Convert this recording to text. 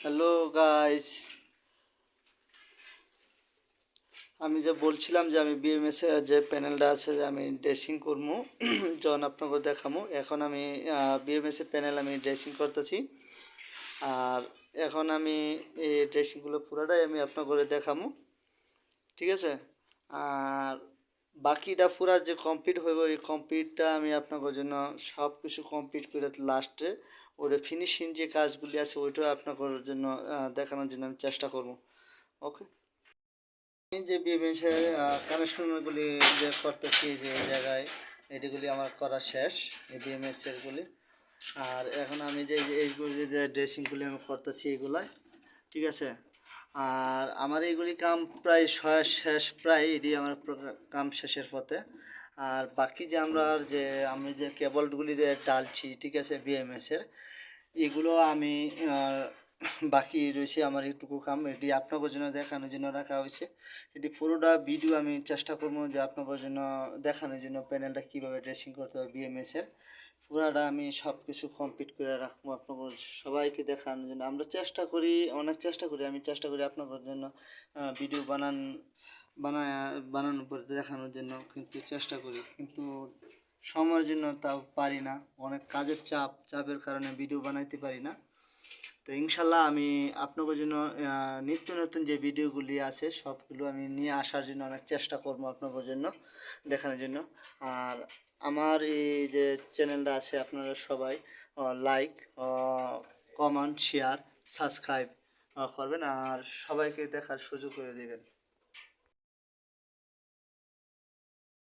Hello guys, আমি যে বলছিলাম যে আমি বিএমএস এর যে প্যানেলটা আছে যে আমি ড্রেসিং করবো যখন আপনাকে দেখামু। এখন আমি বিএমএস এর প্যানেল আমি ড্রেসিং করতেছি। আর এখন আমি এই ড্রেসিংগুলো পুরোটাই আমি আপনাকে দেখামু, ঠিক আছে। আর বাকিটা পুরা যে কমপ্লিট হইব এই কমপ্লিটটা আমি আপনাদের জন্য সব কিছু কমপ্লিট করে লাস্টে ওটা ফিনিশিং যে কাজগুলি আছে ওইটাও আপনাদের জন্য দেখানোর জন্য আমি চেষ্টা করব। ওকে, এই যে বিএমএসের কানেকশনগুলি যে করতেছি যে এই জায়গায় এটিগুলি আমার করা শেষ, এই বিএমএসেরগুলি। আর এখন আমি যে এইগুলি যে ড্রেসিংগুলি আমি করতেছি এগুলাই, ঠিক আছে। আর আমার এইগুলি কাম প্রায় শেষ, প্রায় এটি আমার কাম শেষের পথে। আর বাকি যে আমি যে কেবলগুলি যে ডালছি, ঠিক আছে, বিএমএসের এগুলো আমি বাকি রয়েছে আমার এইটুকু কাম, এটি আপনাদের জন্য দেখানোর জন্য রাখা হয়েছে। এটি পুরোটা ভিডিও আমি চেষ্টা করবো যে আপনাদের জন্য দেখানোর জন্য প্যানেলটা কীভাবে ড্রেসিং করতে হবে বিএমএসের পুরাটা আমি সব কিছু কমপ্লিট করে রাখবো আপনাদের সবাইকে দেখানোর জন্য। আমরা চেষ্টা করি, অনেক চেষ্টা করি, আমি চেষ্টা করি আপনাদের জন্য ভিডিও বানানোর পরে দেখানোর জন্য, কিন্তু চেষ্টা করি, কিন্তু সময়ের জন্য তাও পারি না, অনেক কাজের চাপের কারণে ভিডিও বানাইতে পারি না। তো ইনশাল্লাহ আমি আপনাদের জন্য নিত্য নতুন যে ভিডিওগুলি আছে সবগুলো আমি নিয়ে আসার জন্য অনেক চেষ্টা করবো আপনাদের জন্য দেখানোর জন্য। আর আমার এই যে চ্যানেলটা আছে আপনারা সবাই লাইক, কমেন্ট, শেয়ার, সাবস্ক্রাইব করবেন আর সবাইকে দেখার সুযোগ করে দেবেন।